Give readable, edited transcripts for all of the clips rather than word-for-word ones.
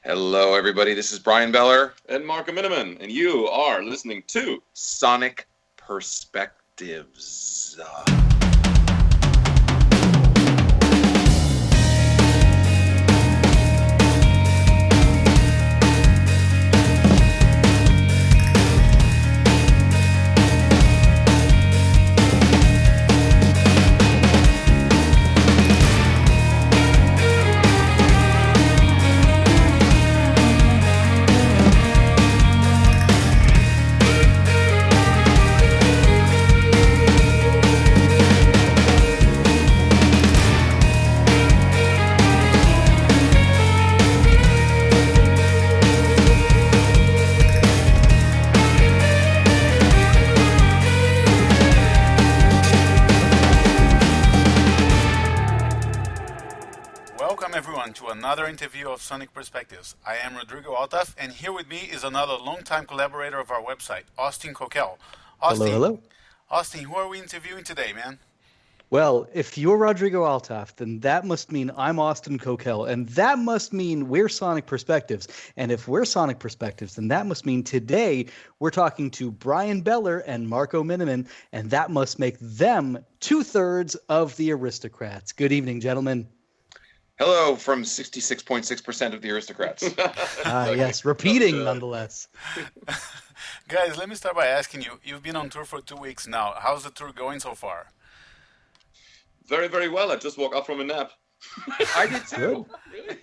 Hello, everybody. This is Bryan Beller and Marco Minnemann, and you are listening to Sonic Perspectives. To another interview of Sonic Perspectives. I am Rodrigo Altaf, and here with me is another longtime collaborator of our website, Austin Coquel. Austin, hello. Austin, who are we interviewing today, man? Well, if you're Rodrigo Altaf, then that must mean I'm Austin Coquel, and that must mean we're Sonic Perspectives. And if we're Sonic Perspectives, then that must mean today we're talking to Bryan Beller and Marco Minnemann, and that must make them 2/3 of the Aristocrats. Good evening, gentlemen. Hello from 66.6% of the Aristocrats. Yes, repeating nonetheless. Guys, let me start by asking you, you've been on tour for 2 weeks now. How's the tour going so far? Very, very well. I just woke up from a nap. I did too.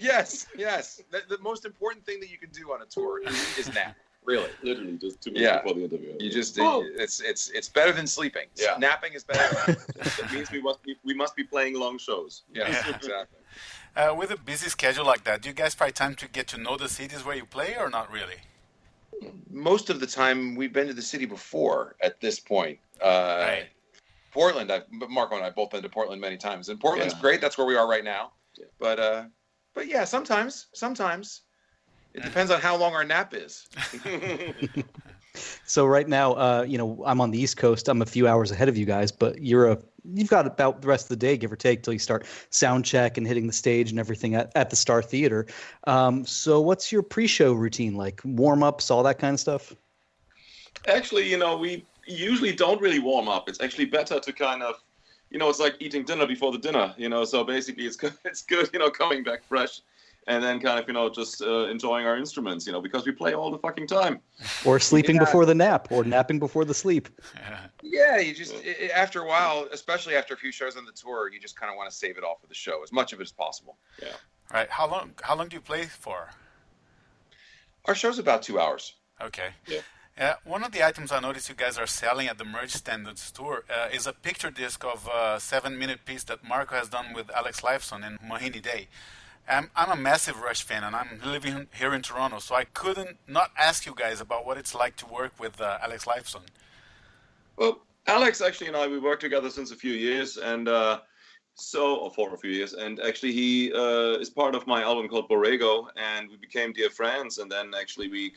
Yes. The most important thing that you can do on a tour is nap. Really, literally, just 2 minutes before the interview. You just it's better than sleeping. Yeah. Napping is better. That means we must be playing long shows. Yes, exactly. With a busy schedule like that, do you guys find time to get to know the cities where you play, or not really? Most of the time, we've been to the city before at this point. Right. Portland, Marco and I both been to Portland many times, and Portland's great. That's where we are right now. Yeah. But yeah, sometimes it depends on how long our nap is. So right now, I'm on the East Coast. I'm a few hours ahead of you guys, but you've got about the rest of the day, give or take, till you start sound check and hitting the stage and everything at the Star Theater. So what's your pre-show routine like? Warm-ups, all that kind of stuff? Actually, we usually don't really warm up. It's actually better to kind of, it's like eating dinner before the dinner, so basically it's good, coming back fresh. And then kind of, just enjoying our instruments, because we play all the fucking time. Or sleeping before the nap, or napping before the sleep. Yeah, you just, after a while, especially after a few shows on the tour, you just kind of want to save it all for the show, as much of it as possible. Yeah. All right. How long do you play for? Our show's about 2 hours. Okay. Yeah. One of the items I noticed you guys are selling at the Merge Standards tour is a picture disc of a 7-minute piece that Marco has done with Alex Lifeson in Mohini Day. I'm a massive Rush fan, and I'm living here in Toronto, so I couldn't not ask you guys about what it's like to work with Alex Lifeson. Well, Alex actually and I, we worked together since a few years, and for a few years, and actually he is part of my album called Borrego, and we became dear friends, and then actually we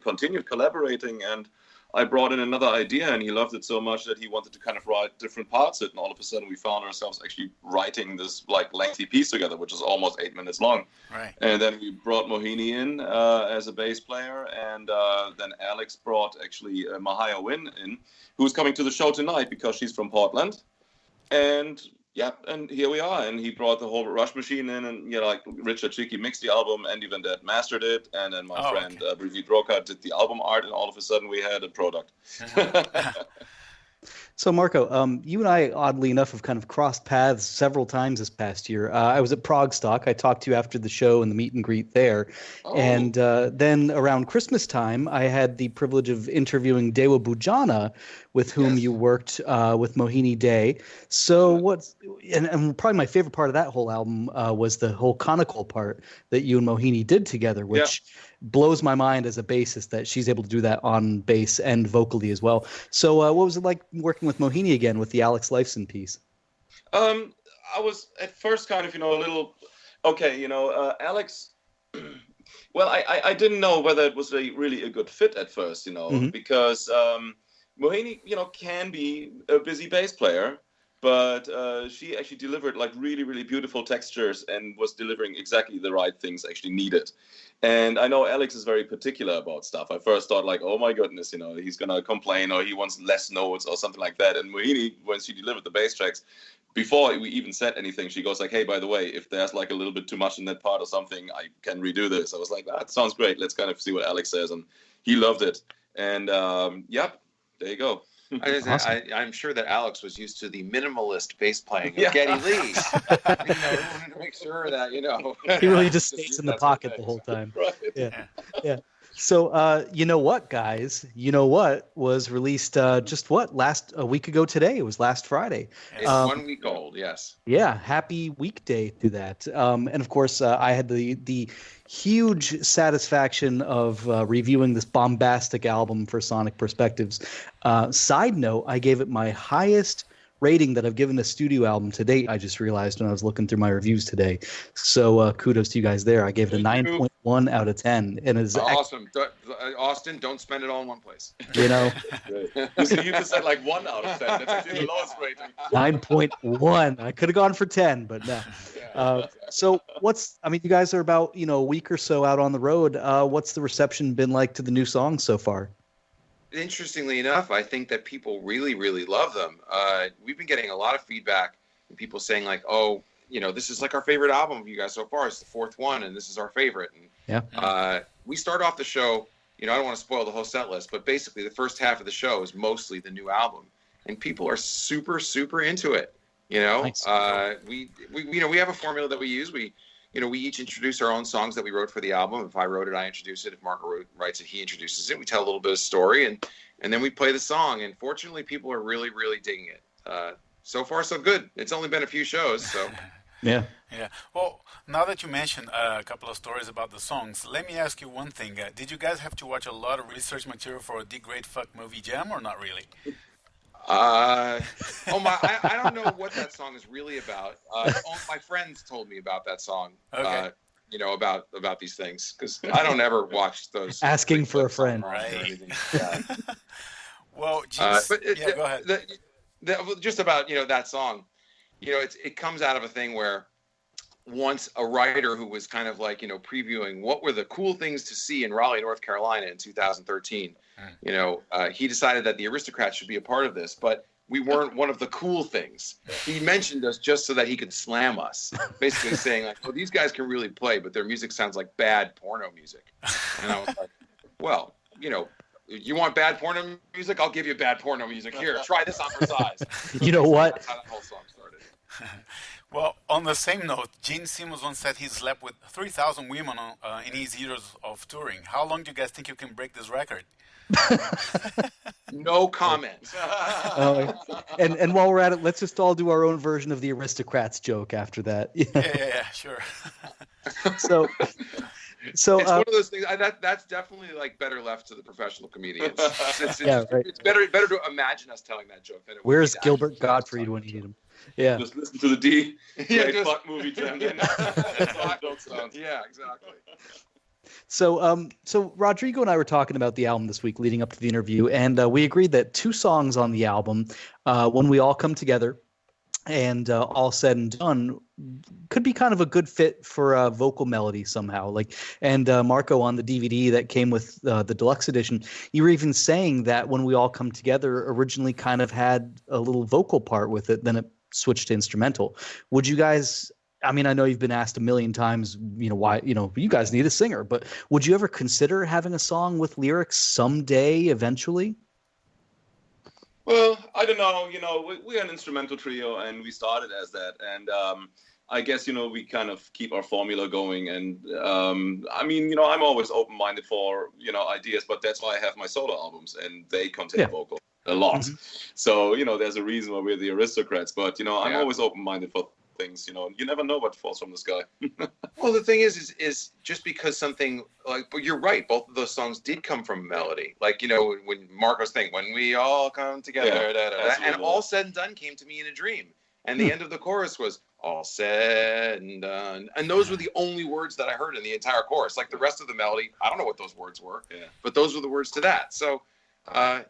continued collaborating, and I brought in another idea, and he loved it so much that he wanted to kind of write different parts of it, and all of a sudden we found ourselves actually writing this lengthy piece together, which is almost 8 minutes long. Right. And then we brought Mohini in as a bass player, and then Alex brought actually Mahaya Wynn in, who's coming to the show tonight because she's from Portland. And and here we are. And he brought the whole Rush machine in, and Richard Chicky mixed the album, Andy Van Dett mastered it, and then my friend Brigitte Broca did the album art, and all of a sudden we had a product. So, Marco, you and I, oddly enough, have kind of crossed paths several times this past year. I was at Prague Stock. I talked to you after the show and the meet and greet there. Oh. And then around Christmas time, I had the privilege of interviewing Dewa Bujana, with whom you worked with Mohini Day. So and probably my favorite part of that whole album was the whole conical part that you and Mohini did together, which blows my mind as a bassist that she's able to do that on bass and vocally as well. So what was it like working with Mohini again with the Alex Lifeson piece? I was at first kind of, a little, Alex, well, I didn't know whether it was really a good fit at first, because Mohini, can be a busy bass player, but she actually delivered like really, really beautiful textures and was delivering exactly the right things actually needed. And I know Alex is very particular about stuff. I first thought like, oh my goodness, he's gonna complain or he wants less notes or something like that. And Mohini, when she delivered the bass tracks, before we even said anything, she goes like, hey, by the way, if there's like a little bit too much in that part or something, I can redo this. I was like, that sounds great. Let's kind of see what Alex says. And he loved it. And yep, there you go. Awesome. I'm sure that Alex was used to the minimalist bass playing of Geddy Lee. He wanted to make sure that, He really just stays in the pocket the whole time. Right. Yeah. So, you know what, guys? You know what was released a week ago today? It was last Friday. It's 1 week old, yes. Yeah, happy weekday to that. And of course, I had the huge satisfaction of reviewing this bombastic album for Sonic Perspectives. Side note, I gave it my highest rating that I've given a studio album to date. I just realized when I was looking through my reviews today. So kudos to you guys there. I gave it a 9.1 out of 10. And it's awesome. Austin, don't spend it all in one place. You just said like 1 out of 10. That's actually the lowest rating. 9.1. I could have gone for 10, but no. So you guys are about, a week or so out on the road. What's the reception been like to the new songs so far? Interestingly enough, I think that people really, really love them. We've been getting a lot of feedback and people saying like, oh, this is like our favorite album of you guys so far. It's the 4th one, and this is our favorite. And we start off the show, I don't want to spoil the whole set list, but basically the first half of the show is mostly the new album. And people are super, super into it. Nice. We have a formula that we use. We each introduce our own songs that we wrote for the album. If I wrote it, I introduce it. If Marco writes it, he introduces it. We tell a little bit of story, and then we play the song. And fortunately, people are really, really digging it. So far, so good. It's only been a few shows, so. Yeah. Well, now that you mentioned a couple of stories about the songs, let me ask you one thing. Did you guys have to watch a lot of research material for The Great Fuck Movie Jam, or not really? I don't know what that song is really about. My friends told me about that song. Okay. About these things, because I don't ever watch those. Asking for a friend, right? Yeah. Well, go ahead. Just about that song. It comes out of a thing where once a writer who was kind of like previewing what were the cool things to see in Raleigh, North Carolina in 2013. He decided that the Aristocrats should be a part of this, but we weren't one of the cool things. He mentioned us just so that he could slam us, basically saying like, "Oh, these guys can really play, but their music sounds like bad porno music." And I was like, "Well, you want bad porno music? I'll give you bad porno music. Here, try this on for size." You know what? That's how that whole song started. Well, on the same note, Gene Simmons once said he slept with 3,000 women in his years of touring. How long do you guys think you can break this record? No comment. And while we're at it, let's just all do our own version of the Aristocrats joke after that. Yeah, sure. So it's one of those things. That's definitely like better left to the professional comedians. It's better to imagine us telling that joke than it. Where's Gilbert Gottfried when you need him? Yeah. Just listen to the D. Fuck movie jam. Yeah, exactly. So Rodrigo and I were talking about the album this week leading up to the interview, and we agreed that 2 songs on the album, When We All Come Together and All Said and Done, could be kind of a good fit for a vocal melody somehow. And Marco, on the DVD that came with the deluxe edition, you were even saying that When We All Come Together originally kind of had a little vocal part with it, then it switched to instrumental. Would you guys, I know you've been asked a million times, why, you guys need a singer, but would you ever consider having a song with lyrics someday, eventually? Well, I don't know. We're an instrumental trio, and we started as that. And I guess, we kind of keep our formula going. And I'm always open-minded for, ideas, but that's why I have my solo albums, and they contain vocal a lot. Mm-hmm. So, there's a reason why we're the Aristocrats. But, I'm always open-minded for things. You never know what falls from the sky. Well, the thing is just because something but you're right, both of those songs did come from melody. When Marco's thing, when we all come together, and All Said and Done came to me in a dream, and the end of the chorus was all said and done, and those were the only words that I heard in the entire chorus. Like the rest of the melody, I don't know what those words were, but those were the words to that. So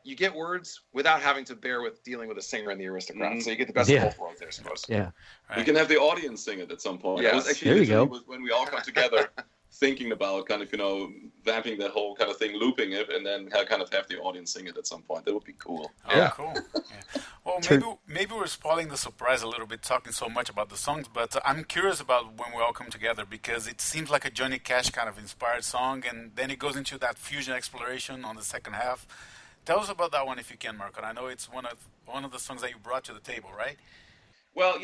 You get words without having to bear with dealing with a singer in the Aristocrats. Mhm. So you get the best of both worlds there, I suppose. Yeah. Right. We can have the audience sing it at some point. Yes. It was actually There you literally go. was when we all come together thinking about kind of, vamping that whole kind of thing, looping it, and then kind of have the audience sing it at some point. That would be cool. Oh, Yeah. cool. Yeah. Well, Turn- maybe we're spoiling the surprise a little bit, talking so much about the songs, but I'm curious about When We All Come Together, because it seems like a Johnny Cash kind of inspired song, and then it goes into that fusion exploration on the second half. Tell us about that one if you can, Marco. I know it's one of the songs that you brought to the table, right? Well,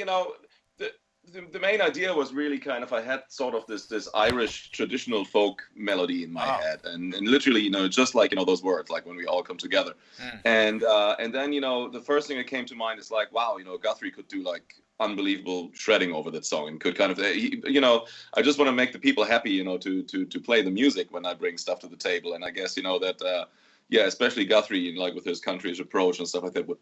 the main idea was really kind of, I had sort of this Irish traditional folk melody in my head, and literally, just like, those words, like When We All Come Together. And then, the first thing that came to mind is like, wow, Guthrie could do like unbelievable shredding over that song, and could kind of, I just want to make the people happy, to play the music when I bring stuff to the table. And I guess, that, especially Guthrie, like with his country's approach and stuff like that, would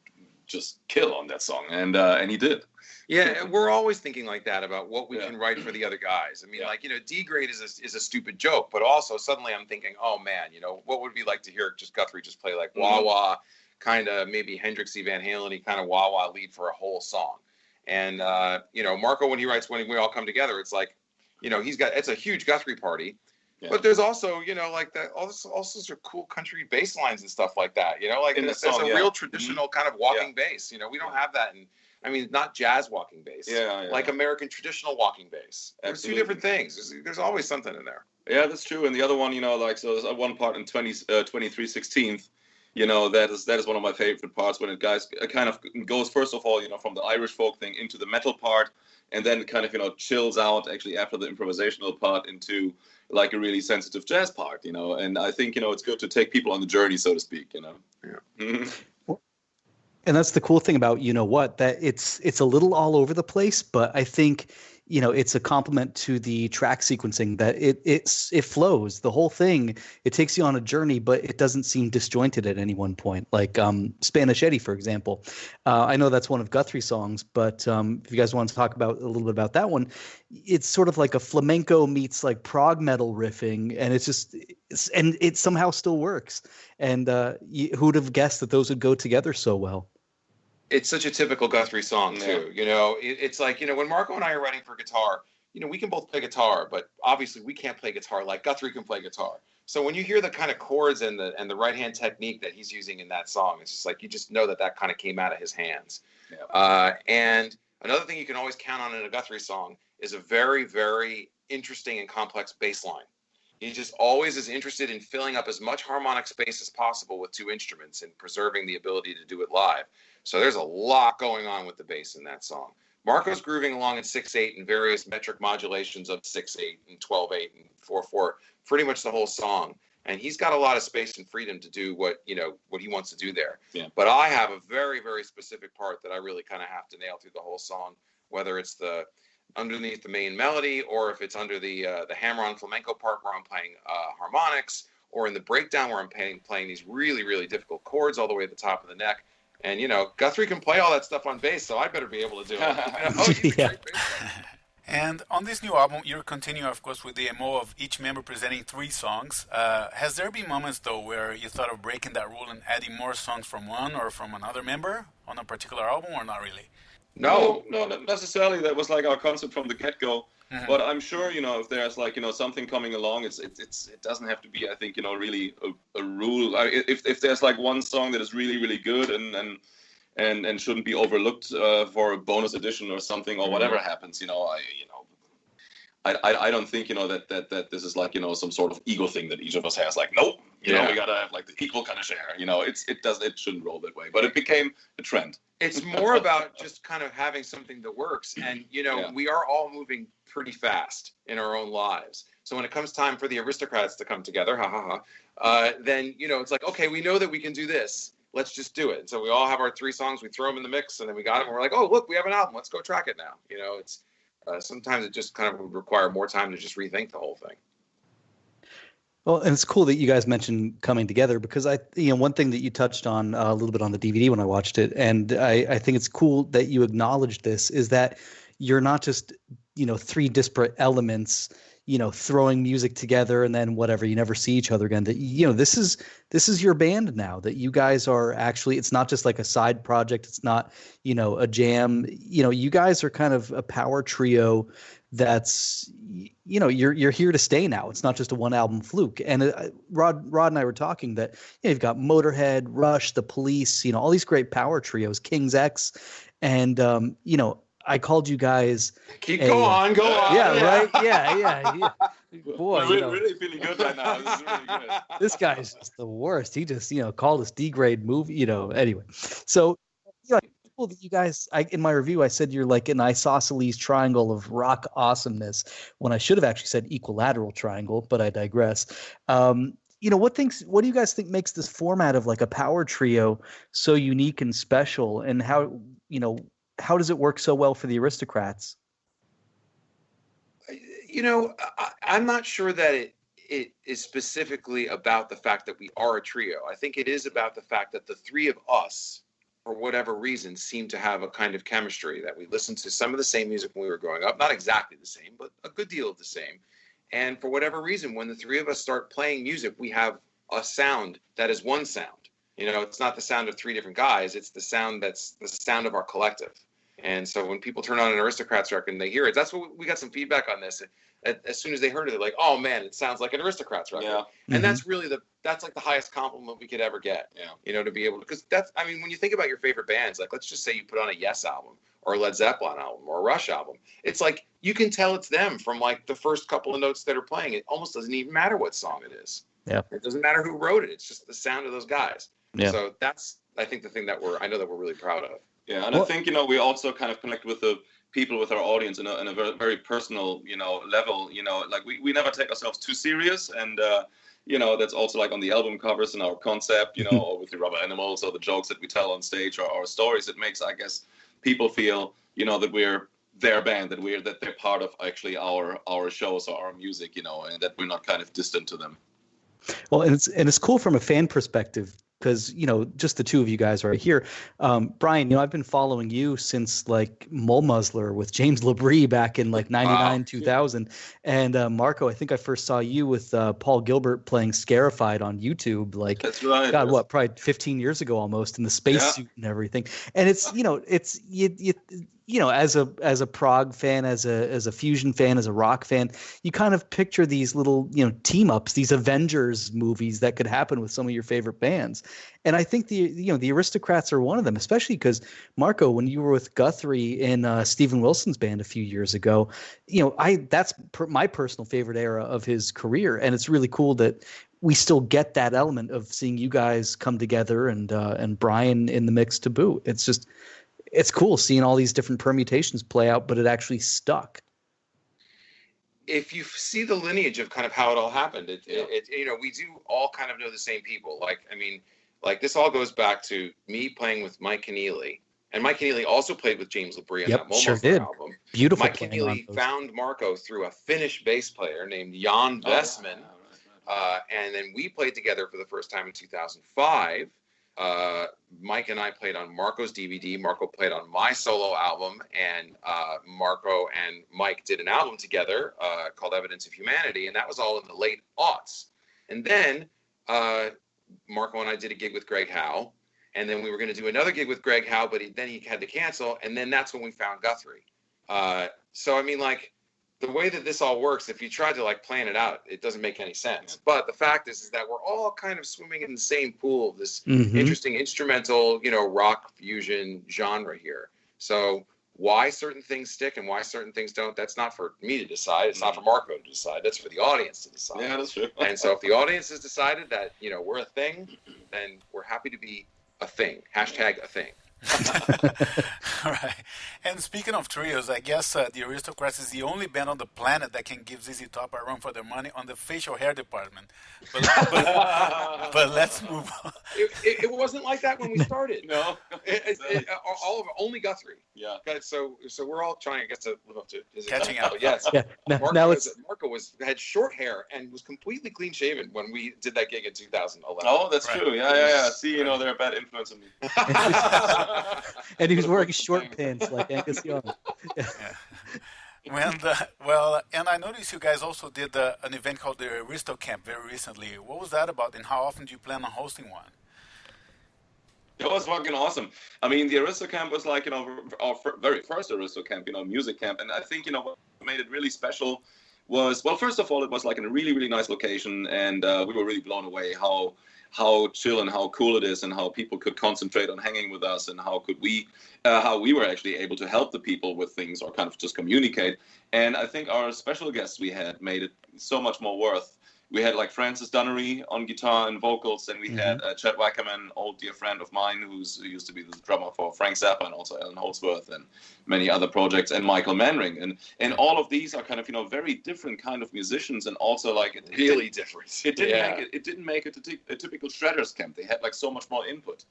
just kill on that song. And he did. Yeah, we're always thinking like that about what we can write for the other guys. I mean, D grade is a stupid joke, but also suddenly I'm thinking, oh man, what would it be like to hear just Guthrie just play like wah wah, kind of maybe Hendrixy Van Halen-y kind of wah wah lead for a whole song. And Marco, when he writes When We All Come Together, it's like, it's a huge Guthrie party. Yeah. But there's also, like that, all sorts of cool country bass lines and stuff like that. There's a real traditional kind of walking bass. We don't have that not jazz walking bass. Like American traditional walking bass. There's two different things. There's always something in there. Yeah, that's true. And the other one, so there's one part in 23/16th. That is one of my favorite parts, when it kind of goes, first of all, from the Irish folk thing into the metal part, and then kind of, chills out actually after the improvisational part into like a really sensitive jazz part, and I think, it's good to take people on the journey, so to speak, Yeah. And that's the cool thing about that it's a little all over the place, but I think it's a compliment to the track sequencing that it flows. The whole thing, it takes you on a journey, but it doesn't seem disjointed at any one point. Like Spanish Eddie, for example. I know that's one of Guthrie's songs, but if you guys want to talk about a little bit about that one, it's sort of like a flamenco meets like prog metal riffing, and and it somehow still works. And who'd have guessed that those would go together so well? It's such a typical Guthrie song too. It's like, when Marco and I are writing for guitar, we can both play guitar, but obviously we can't play guitar like Guthrie can play guitar. So when you hear the kind of chords and the right hand technique that he's using in that song, it's just like, you just know that kind of came out of his hands. Yeah. And another thing you can always count on in a Guthrie song is a very, very interesting and complex bass line. He just always is interested in filling up as much harmonic space as possible with two instruments and preserving the ability to do it live. So there's a lot going on with the bass in that song. Marco's grooving along in 6/8 and various metric modulations of 6/8 and 12/8 and 4/4, pretty much the whole song. And he's got a lot of space and freedom to do what he wants to do there. Yeah. But I have a very, very specific part that I really kind of have to nail through the whole song, whether it's the underneath the main melody, or if it's under the hammer-on flamenco part where I'm playing harmonics, or in the breakdown where I'm playing these really, really difficult chords all the way at the top of the neck. And, Guthrie can play all that stuff on bass, so I better be able to do it. He's a great bass player. And on this new album, you're continuing, of course, with the MO of each member presenting 3 songs. Has there been moments, though, where you thought of breaking that rule and adding more songs from one or from another member on a particular album, or not really? No, not necessarily. That was like our concept from the get-go. Mm-hmm. But I'm sure, if there's like, something coming along, it doesn't have to be, I think, really a rule. If there's like one song that is really, really good and shouldn't be overlooked for a bonus edition or something, or whatever happens, I don't think, that this is like, some sort of ego thing that each of us has. Like, nope, we gotta have like the equal kind of share. It shouldn't roll that way. But it became a trend. It's more about just kind of having something that works. And, we are all moving pretty fast in our own lives. So when it comes time for the Aristocrats to come together, then, it's like, okay, we know that we can do this. Let's just do it. And so we all have our 3 songs. We throw them in the mix, and then we got them. And we're like, oh, look, we have an album. Let's go track it now. It's sometimes it just kind of would require more time to just rethink the whole thing. Well, and it's cool that you guys mentioned coming together, because one thing that you touched on a little bit on the DVD when I watched it, and I think it's cool that you acknowledged this, is that you're not just, 3 disparate elements, throwing music together and then whatever, you never see each other again. That this is your band now. That you guys are actually, it's not just like a side project. It's not a jam. You guys are kind of a power trio. That's you're here to stay now. It's not just a one album fluke. And Rod and I were talking that you've got Motorhead, Rush, The Police, all these great power trios, King's X, and I called you guys. Go on. Yeah, right. Yeah. Boy, really feeling good right now. This is really good. This guy's just the worst. He just called us D-grade movie. Anyway, so that you guys, in my review, I said you're like an isosceles triangle of rock awesomeness when I should have actually said equilateral triangle, but I digress. What do you guys think makes this format of like a power trio so unique and special, and how does it work so well for the Aristocrats? I'm not sure that it is specifically about the fact that we are a trio. I think it is about the fact that the three of us, for whatever reason, seem to have a kind of chemistry, that we listen to some of the same music when we were growing up, not exactly the same, but a good deal of the same. And for whatever reason, when the three of us start playing music, we have a sound that is one sound. It's not the sound of three different guys. It's the sound that's the sound of our collective. And so when people turn on an Aristocrats record and they hear it, that's what we got some feedback on this. As soon as they heard it, they're like, "Oh man, it sounds like an Aristocrats record." Yeah. And that's really that's like the highest compliment we could ever get. Yeah. To be able to, because when you think about your favorite bands, like let's just say you put on a Yes album or a Led Zeppelin album or a Rush album, it's like you can tell it's them from like the first couple of notes that are playing. It almost doesn't even matter what song it is. Yeah. It doesn't matter who wrote it. It's just the sound of those guys. Yeah. So that's, I think, the thing that I know that we're really proud of. Yeah, and I think we also kind of connect with the people, with our audience in a very, very personal level. Like we never take ourselves too serious, and that's also like on the album covers and our concept, or with the rubber animals or the jokes that we tell on stage or our stories. It makes, I guess, people feel that we're their band, that they're part of actually our shows or our music, and that we're not kind of distant to them. Well, and it's cool from a fan perspective, because just the two of you guys right here. Bryan, I've been following you since like Mole Muzzler with James LaBrie back in like 99, 2000. And Marco, I think I first saw you with Paul Gilbert playing Scarified on YouTube. Like, that's right. God, what, probably 15 years ago almost, in the spacesuit and everything. And it's, as a prog fan, as a fusion fan, as a rock fan, you kind of picture these little, team ups, these Avengers movies that could happen with some of your favorite bands. And I think the Aristocrats are one of them, especially because, Marco, when you were with Guthrie in Stephen Wilson's band a few years ago, that's my personal favorite era of his career. And it's really cool that we still get that element of seeing you guys come together and Bryan in the mix to boot. It's cool seeing all these different permutations play out, but it actually stuck. If you see the lineage of kind of how it all happened, we do all kind of know the same people. Like this all goes back to me playing with Mike Keneally. And Mike Keneally also played with James LaBrie on that Momo album. Beautiful. Mike Keneally found Marco through a Finnish bass player named Jan Westman. And then we played together for the first time in 2005. Mike and I played on Marco's DVD. Marco played on my solo album, and Marco and Mike did an album together called Evidence of Humanity, and that was all in the late aughts. And then Marco and I did a gig with Greg Howe, and then we were going to do another gig with Greg Howe, but then he had to cancel, and then that's when we found Guthrie. The way that this all works, if you try to plan it out, it doesn't make any sense. But the fact is that we're all kind of swimming in the same pool of this interesting instrumental, rock fusion genre here. So why certain things stick and why certain things don't, that's not for me to decide. It's not for Marco to decide. That's for the audience to decide. Yeah, that's true. And so if the audience has decided that, we're a thing, then we're happy to be a thing. #a thing. All right. And speaking of trios, I guess the Aristocrats is the only band on the planet that can give ZZ Top a run for their money on the facial hair department. But let's move on. It wasn't like that when we started. No. All of it, only Guthrie. Yeah. So we're all trying, I guess, to live up to his catching example. up. Yes. Yeah. Marco had short hair and was completely clean shaven when we did that gig in 2011. Oh, that's true. Yeah. See, they're a bad influence on me. And he was wearing short pants like Angus Young. And I noticed you guys also did an event called the Aristo Camp very recently. What was that about, and how often do you plan on hosting one? It was fucking awesome. I mean, the Aristo Camp was like, our very first Aristo Camp, music camp. And I think, what made it really special was, well, first of all, it was like in a really, really nice location. And we were really blown away how chill and how cool it is, and how people could concentrate on hanging with us, and how we were actually able to help the people with things, or kind of just communicate. And I think our special guests we had made it so much more worth. We had like Francis Dunnery on guitar and vocals, and we had Chad Wackerman, old dear friend of mine, who used to be the drummer for Frank Zappa and also Alan Holdsworth and many other projects, and Michael Manring, and all of these are kind of very different kind of musicians, and also like Really different. It didn't make it a typical shredders camp. They had like so much more input,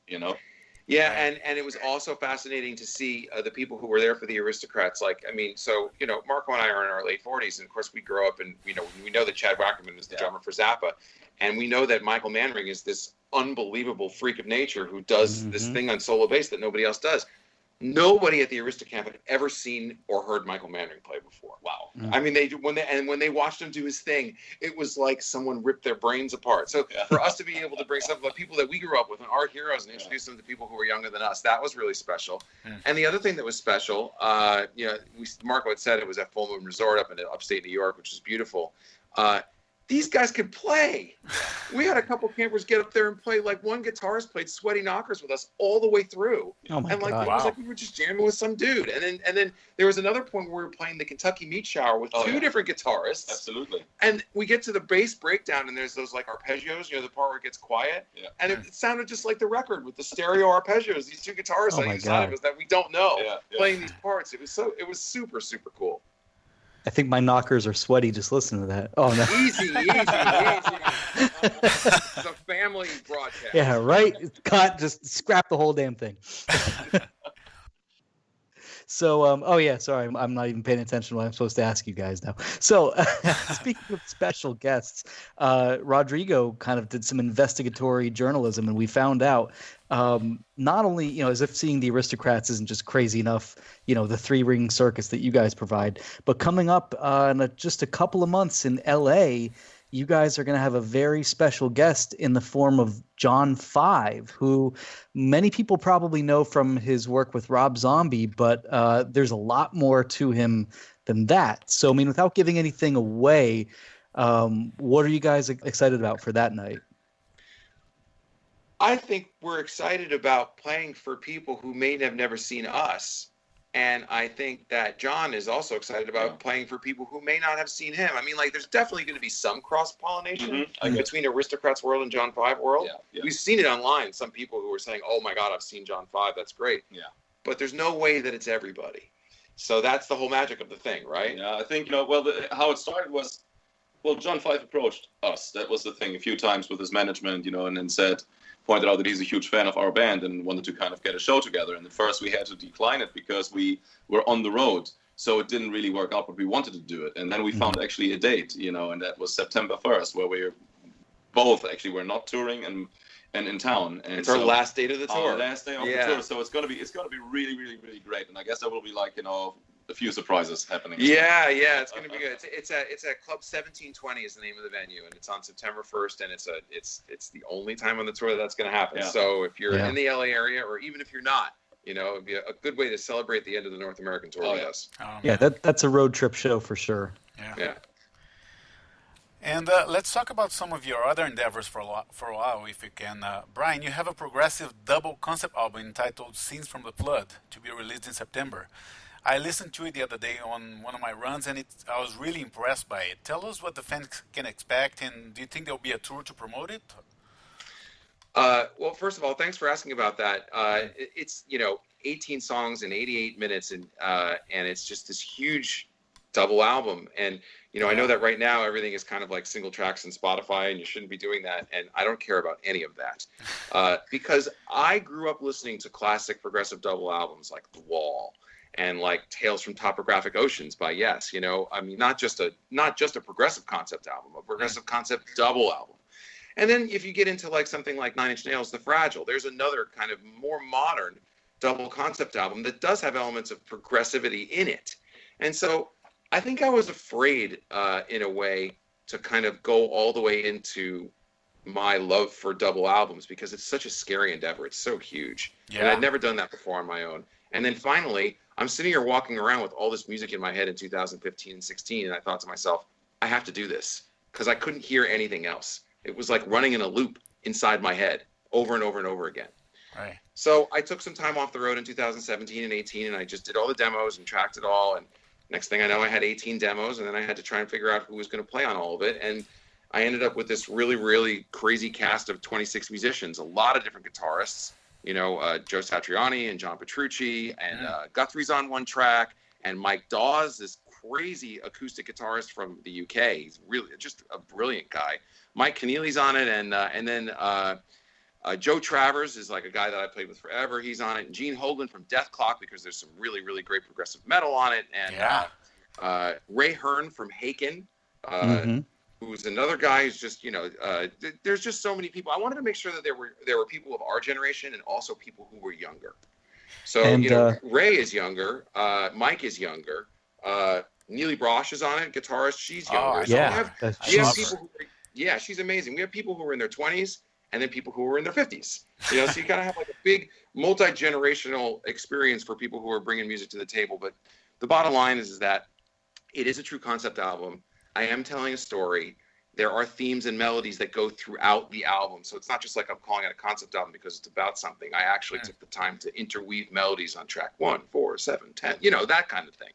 Yeah, and it was also fascinating to see the people who were there for the Aristocrats. Like, I mean, so, Marco and I are in our late 40s, and of course we grow up, and, we know that Chad Wackerman is the drummer for Zappa, and we know that Michael Manring is this unbelievable freak of nature who does this thing on solo bass that nobody else does. Nobody at the Aristocamp had ever seen or heard Michael Manring play before. Wow. I mean, when they watched him do his thing, it was like someone ripped their brains apart. So for us to be able to bring some of the people that we grew up with and our heroes and introduce them to people who were younger than us, that was really special. And the other thing that was special, Marco had said it was at Full Moon Resort up in upstate New York, which is beautiful. These guys could play. We had a couple campers get up there and play. Like, one guitarist played Sweaty Knockers with us all the way through. Oh my God! It was like we were just jamming with some dude. And then there was another point where we were playing the Kentucky Meat Shower with two different guitarists. Absolutely. And we get to the bass breakdown, and there's those like arpeggios, the part where it gets quiet. Yeah. And it sounded just like the record with the stereo arpeggios. These two guitarists on each side of us that we don't know playing these parts. It was super, super cool. I think my knockers are sweaty just listening to that. Oh, no. Easy. It's a family broadcast. Yeah, right? Cut, just scrap the whole damn thing. So, sorry, I'm not even paying attention to what I'm supposed to ask you guys now. So, speaking of special guests, Rodrigo kind of did some investigatory journalism, and we found out not only, as if seeing the Aristocrats isn't just crazy enough, the 3-ring circus that you guys provide, but coming up in just a couple of months in LA, you guys are going to have a very special guest in the form of John 5, who many people probably know from his work with Rob Zombie, but there's a lot more to him than that. So, I mean, without giving anything away, what are you guys excited about for that night? I think we're excited about playing for people who may have never seen us. And I think that John is also excited about playing for people who may not have seen him. I mean, like, there's definitely going to be some cross-pollination between Aristocrats World and John 5 World. Yeah. We've seen it online. Some people who are saying, oh, my God, I've seen John 5. That's great. Yeah. But there's no way that it's everybody. So that's the whole magic of the thing, right? Yeah, I think, how it started was, John 5 approached us. That was the thing a few times with his management, and then pointed out that he's a huge fan of our band and wanted to kind of get a show together. And at first we had to decline it because we were on the road. So it didn't really work out, but we wanted to do it. And then we found actually a date, and that was September 1st, where we're not touring and in town. And it's our last date of the tour. Our last day of the tour. So it's gonna be really, really, really great. And I guess there will be a few surprises happening. Yeah, it's going to be good. It's at Club 1720 is the name of the venue, and it's on September 1st, and it's the only time on the tour that's going to happen. Yeah. So if you're in the LA area, or even if you're not, it'd be a good way to celebrate the end of the North American tour with us. That's a road trip show for sure. Yeah. And let's talk about some of your other endeavors for a while, if you can. Bryan, you have a progressive double concept album entitled Scenes from the Flood to be released in September. I listened to it the other day on one of my runs, and I was really impressed by it. Tell us what the fans can expect, and do you think there will be a tour to promote it? Well, first of all, thanks for asking about that. It's 18 songs in 88 minutes, and it's just this huge double album. And I know that right now everything is kind of like single tracks in Spotify, and you shouldn't be doing that. And I don't care about any of that because I grew up listening to classic progressive double albums like The Wall and like Tales from Topographic Oceans by Yes. I mean, not just a progressive concept album, a progressive concept double album. And then if you get into like something like Nine Inch Nails' The Fragile, there's another kind of more modern double concept album that does have elements of progressivity in it. And so I think I was afraid, in a way, to kind of go all the way into my love for double albums because it's such a scary endeavor. It's so huge. Yeah. And I'd never done that before on my own. And then finally, I'm sitting here walking around with all this music in my head in 2015 and 16, and I thought to myself, I have to do this because I couldn't hear anything else. It was like running in a loop inside my head over and over and over again. Right. So I took some time off the road in 2017 and 18, and I just did all the demos and tracked it all. And next thing I know, I had 18 demos, and then I had to try and figure out who was going to play on all of it. And I ended up with this really, really crazy cast of 26 musicians, a lot of different guitarists, Joe Satriani and John Petrucci, and Guthrie's on one track, and Mike Dawes, this crazy acoustic guitarist from the UK. He's really just a brilliant guy. Mike Keneally's on it, and then Joe Travers is like a guy that I played with forever. He's on it, and Gene Hoglan from Death Clock, because there's some really, really great progressive metal on it, and Ray Hearn from Haken, who's another guy who's just, there's just so many people. I wanted to make sure that there were people of our generation and also people who were younger. So, Ray is younger, Mike is younger, Neely Brosh is on it, guitarist, she's younger. We have people who she's amazing. We have people who are in their 20s and then people who are in their 50s. So you kind of have like a big multi-generational experience for people who are bringing music to the table. But the bottom line is that it is a true concept album. I am telling a story. There are themes and melodies that go throughout the album. So it's not just like I'm calling it a concept album because it's about something. I actually took the time to interweave melodies on track 1, 4, 7, 10, that kind of thing.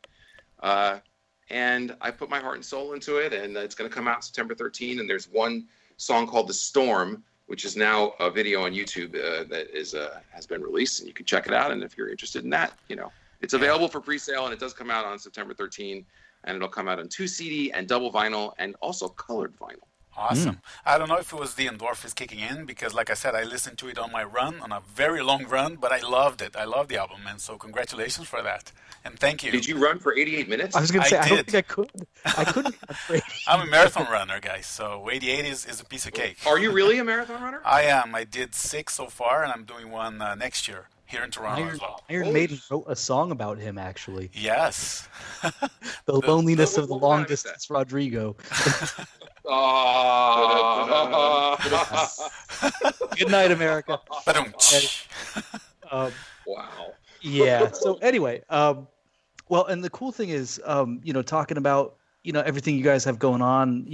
And I put my heart and soul into it, and it's going to come out September 13. And there's one song called The Storm, which is now a video on YouTube that has been released, and you can check it out. And if you're interested in that, it's available for pre-sale, and it does come out on September 13. And it'll come out on 2 CD and double vinyl and also colored vinyl. Awesome. I don't know if it was the endorphins kicking in because, like I said, I listened to it on my run, on a very long run, but I loved it. I love the album, and so congratulations for that. And thank you. Did you run for 88 minutes? I was going to say, I don't think I could. I couldn't. I'm a marathon runner, guys, so 88 is a piece of cake. Are you really a marathon runner? I am. I did 6 so far, and I'm doing one next year. Here in Toronto as well. Iron Maiden wrote a song about him, actually. Yes. The loneliness of the long distance Rodrigo. Good night, America. Wow. Yeah. So anyway, well, and the cool thing is, talking about everything you guys have going on,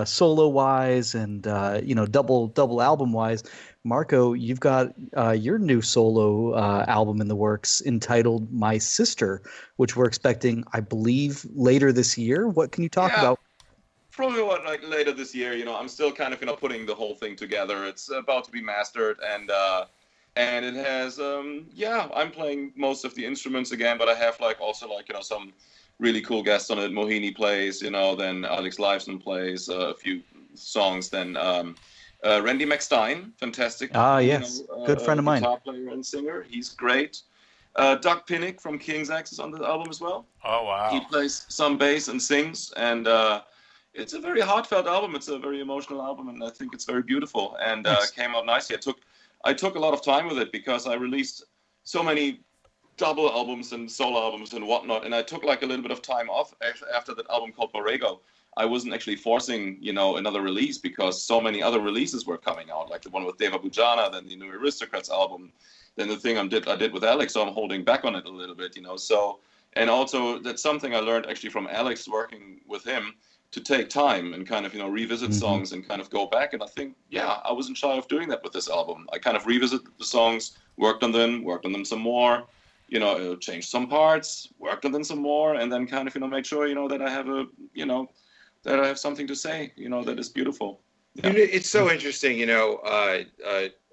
solo wise and double album wise. Marco, you've got your new solo album in the works entitled My Sister, which we're expecting, I believe, later this year. What can you talk about? Probably later this year. I'm still kind of putting the whole thing together. It's about to be mastered, and it has I'm playing most of the instruments again, but I have some really cool guests on it. Mohini plays, then Alex Lifeson plays a few songs, then Randy McStein, fantastic. Yes, good friend of mine. Guitar player and singer, he's great. Doug Pinnick from King's X is on the album as well. Oh wow! He plays some bass and sings, and it's a very heartfelt album. It's a very emotional album, and I think it's very beautiful. And came out nicely. I took a lot of time with it because I released so many double albums and solo albums and whatnot, and I took a little bit of time off after that album called Borrego. I wasn't actually forcing, another release because so many other releases were coming out, like the one with Deva Bujana, then the new Aristocrats album, then the thing I did with Alex, so I'm holding back on it a little bit, So, and also that's something I learned actually from Alex working with him to take time and kind of, revisit songs and kind of go back. And I think, I wasn't shy of doing that with this album. I kind of revisited the songs, worked on them some more, changed some parts, worked on them some more, and then kind of, make sure, that I have that I have something to say, that is beautiful. Yeah. It's so interesting,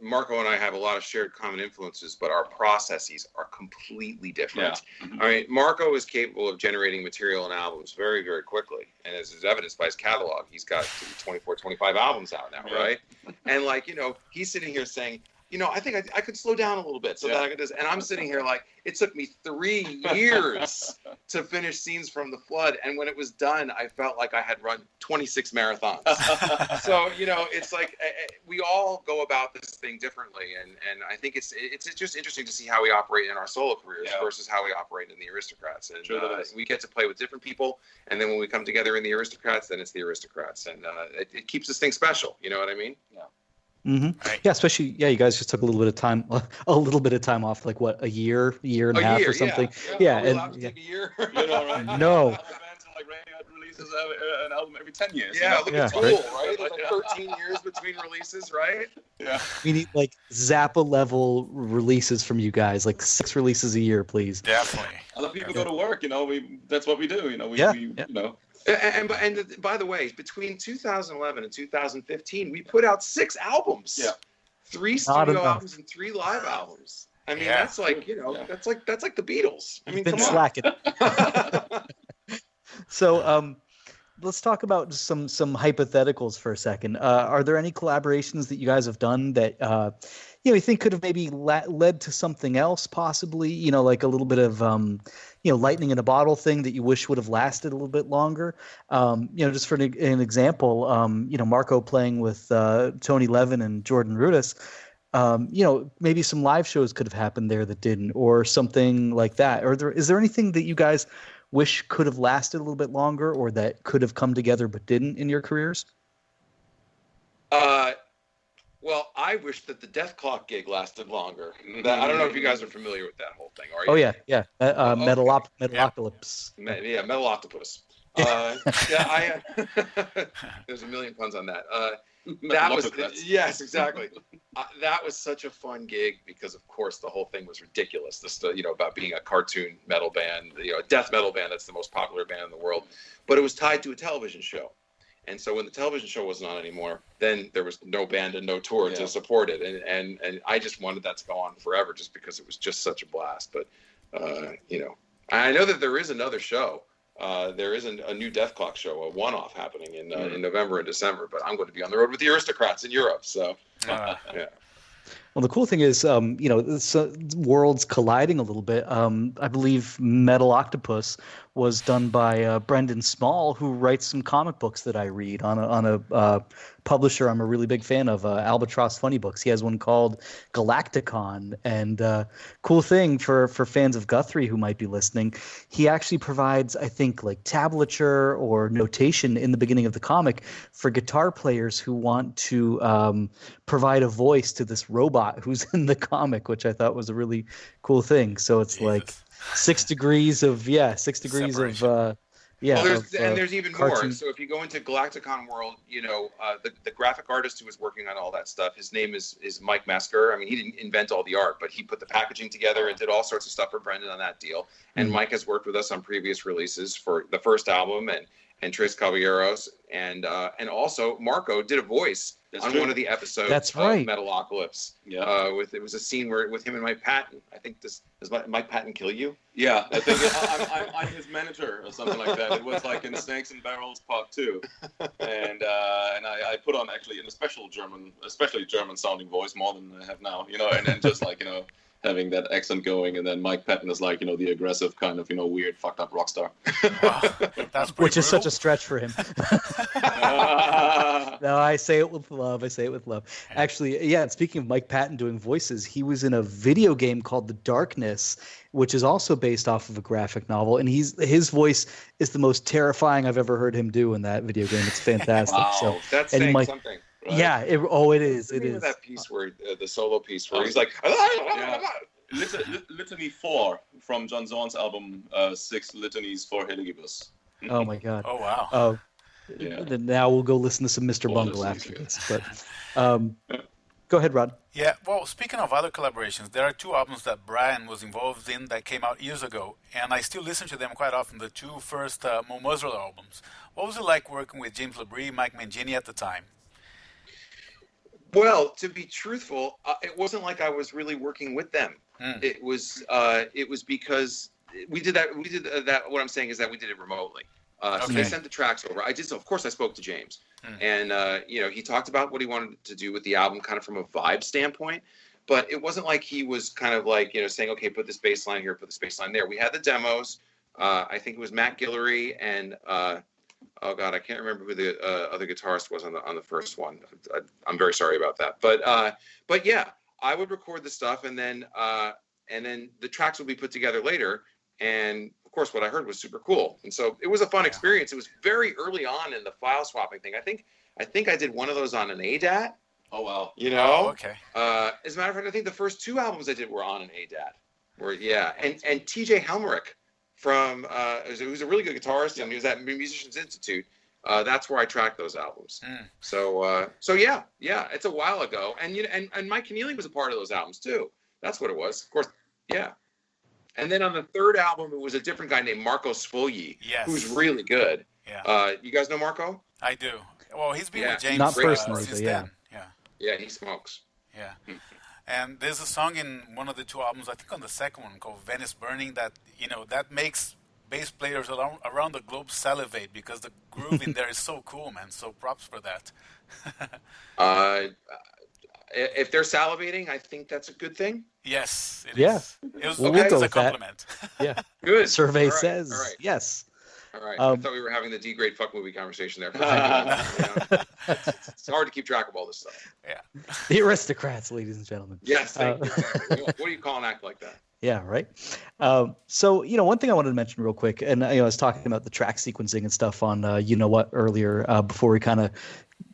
Marco and I have a lot of shared common influences, but our processes are completely different. Yeah. Mm-hmm. I mean, Marco is capable of generating material and albums very, very quickly. And as is evidenced by his catalog, he's got 24, 25 albums out now, right? And he's sitting here saying, I think I could slow down a little bit so that I could just, and I'm sitting here like, it took me 3 years to finish Scenes from the Flood. And when it was done, I felt like I had run 26 marathons. So, it's like we all go about this thing differently. And I think it's just interesting to see how we operate in our solo careers versus how we operate in the Aristocrats. And we get to play with different people. And then when we come together in the Aristocrats, then it's the Aristocrats. And it keeps this thing special. You know what I mean? Yeah. Mm-hmm. Right. Yeah, especially you guys just took a little bit of time off, like what, a year and a half or something. Yeah. Take a year. Right? No. Bands like Radiohead releases an album every 10 years. Yeah, look at Tool, right? Like 13 years between releases, right? Yeah. We need like Zappa level releases from you guys, like 6 releases a year, please. Definitely. Other people go to work, that's what we do. And by the way, between 2011 and 2015, we put out 6 albums. Yeah. 3 studio albums and 3 live albums. I mean, that's like, that's like the Beatles. I mean, been slacking. So, let's talk about some hypotheticals for a second. Are there any collaborations that you guys have done that you think could have maybe led to something else, possibly? Like a little bit of lightning in a bottle thing that you wish would have lasted a little bit longer. Just for an example, Marco playing with Tony Levin and Jordan Rudess. Maybe some live shows could have happened there that didn't, or something like that. Is there anything that you guys wish could have lasted a little bit longer, or that could have come together but didn't in your careers? Well, I wish that the Death Clock gig lasted longer. I don't know if you guys are familiar with that whole thing, are you? Oh yeah. Metalocalypse. Yeah, Metal Octopus. There's a million puns on that. That was yes, exactly. That was such a fun gig because, of course, the whole thing was ridiculous. This, about being a cartoon metal band, a death metal band that's the most popular band in the world, but it was tied to a television show. And so when the television show wasn't on anymore, then there was no band and no tour to support it. And I just wanted that to go on forever just because it was just such a blast. But, I know that there is another show. There is a new Death Clock show, a one-off happening in November and December. But I'm going to be on the road with the Aristocrats in Europe. So, yeah. Well, the cool thing is, worlds colliding a little bit. I believe Metal Octopus was done by Brendan Small, who writes some comic books that I read on a publisher I'm a really big fan of, Albatross Funny Books. He has one called Galacticon, and cool thing for fans of Guthrie who might be listening, he actually provides, I think, like tablature or notation in the beginning of the comic for guitar players who want to provide a voice to this robot who's in the comic, which I thought was a really cool thing. So it's like 6 degrees of separation. Well, there's even cartoon. more. So if you go into Galacticon World, the graphic artist who was working on all that stuff, his name is Mike Mesker. I mean, he didn't invent all the art, but he put the packaging together and did all sorts of stuff for Brendan on that deal. And Mike has worked with us on previous releases for the first album and Tres Caballeros, and also Marco did a voice on one of the episodes of Metalocalypse. Yeah. It was a scene with him and Mike Patton. I think does Mike Patton kill you? Yeah, I think I'm his manager or something like that. It was like in Snakes and Barrels Part 2, and I put on actually in a special especially German sounding voice more than I have now, and then just like having that accent going, and then Mike Patton is like, the aggressive kind of, weird, fucked up rock star. Wow, that's which is such a stretch for him. No, I say it with love. Actually, yeah, and speaking of Mike Patton doing voices, he was in a video game called The Darkness, which is also based off of a graphic novel, and his voice is the most terrifying I've ever heard him do in that video game. It's fantastic. Wow, so that's saying something. Right? Yeah, it is. It is. That piece where the solo piece where he's like, Litany 4 from John Zorn's album 6 Litanies for Heligibus. Oh my God. Oh wow. Now we'll go listen to some Mr. Bungle after this. But go ahead, Rod. Yeah, well, speaking of other collaborations, there are 2 albums that Bryan was involved in that came out years ago, and I still listen to them quite often, the 2 first Mo Musrel albums. What was it like working with James LaBrie, Mike Mangini at the time? Well, to be truthful, it wasn't like I was really working with them. It was because we did that. What I'm saying is that we did it remotely. So they sent the tracks over. Of course, I spoke to James, and he talked about what he wanted to do with the album, kind of from a vibe standpoint. but it wasn't like he was kind of like, saying, okay, put this bass line here, put this bass line there. We had the demos. I think it was Matt Guillory and oh God, I can't remember who the other guitarist was on the first one. I'm very sorry about that. But yeah, I would record the stuff, and then the tracks would be put together later. And of course, what I heard was super cool, and so it was a fun experience. It was very early on in the file swapping thing. I think I did one of those on an ADAT. Oh wow. Oh, okay. As a matter of fact, I think the first 2 albums I did were on an ADAT. And TJ Helmerich from who's a really good guitarist, and he was at Musicians Institute. That's where I tracked those albums. So yeah, it's a while ago, and and Mike Keneally was a part of those albums too. That's what it was, of course. Yeah. And then on the 3rd album, it was a different guy named Marco Svulji, who's really good. Yeah. You guys know Marco? I do. Well, he's been with James not personally, since but yeah. then. Yeah. Yeah, he smokes. Yeah. And there's a song in one of the 2 albums, I think on the second one, called Venice Burning, that that makes bass players around the globe salivate, because the groove in there is so cool, man. So props for that. If they're salivating, I think that's a good thing. Yes, it Yeah. is. It was We'll meant go as a with that. compliment. Yeah. Good. Survey All right, says all right. yes. All right. I thought we were having the D-grade fuck movie conversation there. For a second. It's hard to keep track of all this stuff. Yeah. The Aristocrats, ladies and gentlemen. Yes, thank you. Exactly. What do you call an act like that? Yeah, right. So, one thing I wanted to mention real quick, and I was talking about the track sequencing and stuff on You Know What earlier, before we kind of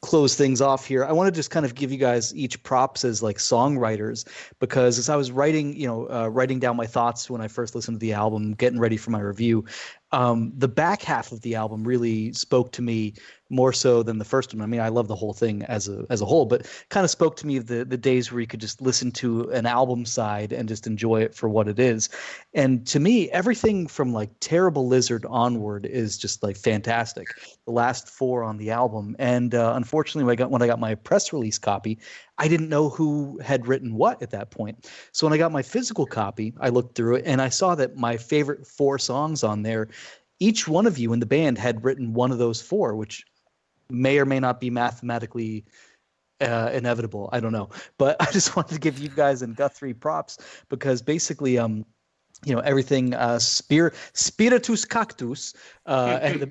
close things off here. I want to just kind of give you guys each props as like songwriters, because as I was writing, writing down my thoughts when I first listened to the album, getting ready for my review, the back half of the album really spoke to me more so than the first one. I mean, I love the whole thing as a whole, but kind of spoke to me of the days where you could just listen to an album side and just enjoy it for what it is. And to me, everything from like Terrible Lizard onward is just like fantastic. The last 4 on the album. And unfortunately, when I got my press release copy, I didn't know who had written what at that point. So when I got my physical copy, I looked through it and I saw that my favorite 4 songs on there, each one of you in the band had written one of those 4, which may or may not be mathematically inevitable. I don't know. But I just wanted to give you guys and Guthrie props, because basically, everything Spiritus Cactus, and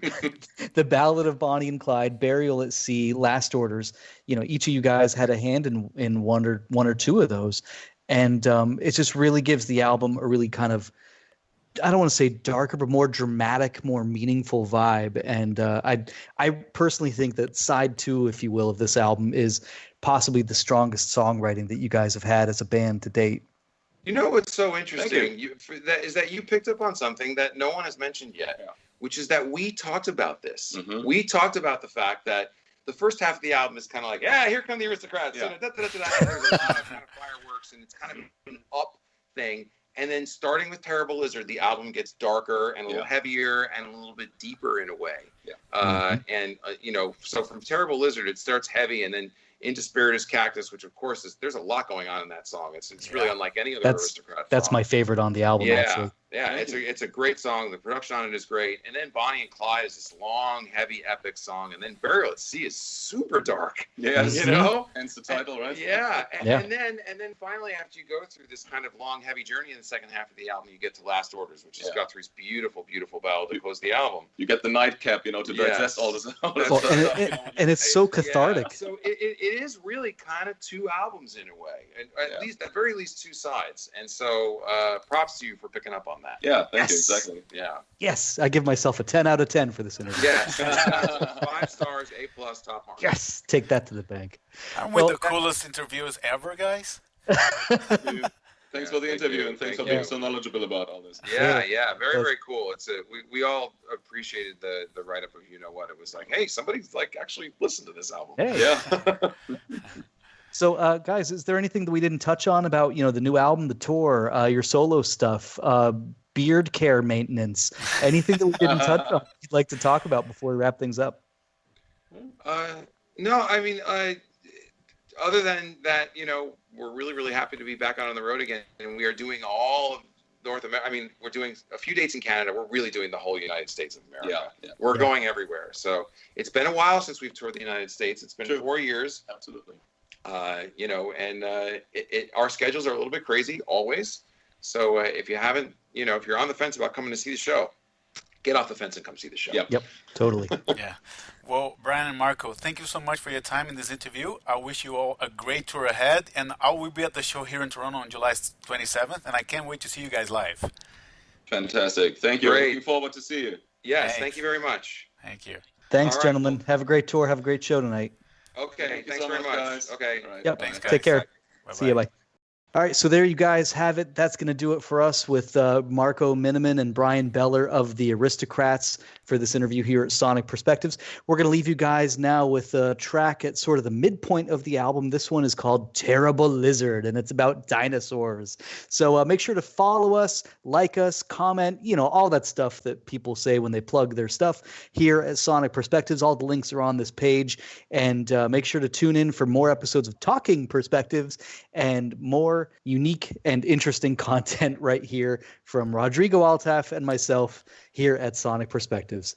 the Ballad of Bonnie and Clyde, Burial at Sea, Last Orders, each of you guys had a hand in one or 2 of those. And it just really gives the album a really kind of, I don't want to say darker, but more dramatic, more meaningful vibe. And I personally think that side 2, if you will, of this album is possibly the strongest songwriting that you guys have had as a band to date. You know what's so interesting is that you picked up on something that no one has mentioned yet, which is that we talked about this. Mm-hmm. We talked about the fact that the first half of the album is kind of like, here come the Aristocrats. Yeah. There's a lot of kind of fireworks, and it's kind of an up thing. And then starting with Terrible Lizard, the album gets darker and a little heavier and a little bit deeper in a way. Yeah. So from Terrible Lizard, it starts heavy, and then into Spiritus Cactus, which of course there's a lot going on in that song. It's really unlike any other Aristocrat That's song. my favorite on the album, actually. Yeah, it's a great song. The production on it is great. And then Bonnie and Clyde is this long, heavy, epic song. And then Burial at Sea is super dark. Yeah, Hence the title, right? And then finally, after you go through this kind of long, heavy journey in the second half of the album, you get to Last Orders, which is Guthrie's beautiful, beautiful ballad to close the album. You get the nightcap, to digest all this stuff. And it's so cathartic. Yeah. So it is really kind of 2 albums in a way, and at the very least 2 sides. And so props to you for picking up on that. Yeah, thank you. Exactly. Yeah. Yes, I give myself a 10 out of 10 for this interview. Yes. 5 stars, A+, top mark. Yes, take that to the bank. I'm with the coolest interviews ever, guys. Thanks for the interview, and thanks for being so knowledgeable about all this. Yeah, very, very cool. It's we all appreciated the write-up of You Know What. It was like, hey, somebody's like actually listened to this album. Hey. Yeah. So, guys, is there anything that we didn't touch on about, the new album, the tour, your solo stuff, beard care maintenance, anything that we didn't touch on you'd like to talk about before we wrap things up? No, I mean, other than that, we're really, really happy to be back out on the road again, and we are doing all of North America. I mean, we're doing a few dates in Canada. We're really doing the whole United States of America. Yeah. We're going everywhere. So it's been a while since we've toured the United States. It's been 4 years. Absolutely. Our schedules are a little bit crazy always. So if you haven't, if you're on the fence about coming to see the show, get off the fence and come see the show. Yep. Yep, totally. Yeah. Well, Bryan and Marco, thank you so much for your time in this interview. I wish you all a great tour ahead, and I will be at the show here in Toronto on July 27th, and I can't wait to see you guys live. Fantastic. Thank you. Great. Looking forward to see you. Yes, Thanks. thank you very much. Thank you. Thanks, All right. gentlemen. Have a great tour. Have a great show tonight. Okay, Thank you thanks so very much, much. guys. Okay. All right, Yep. bye. Thanks, guys. Take care. Bye-bye. See you. Bye. All right, so there you guys have it. That's going to do it for us with Marco Minnemann and Bryan Beller of the Aristocrats for this interview here at Sonic Perspectives. We're going to leave you guys now with a track at sort of the midpoint of the album. This one is called Terrible Lizard, and it's about dinosaurs. So make sure to follow us, like us, comment, all that stuff that people say when they plug their stuff here at Sonic Perspectives. All the links are on this page. And make sure to tune in for more episodes of Talking Perspectives and more unique and interesting content right here from Rodrigo Altaf and myself here at Sonic Perspectives.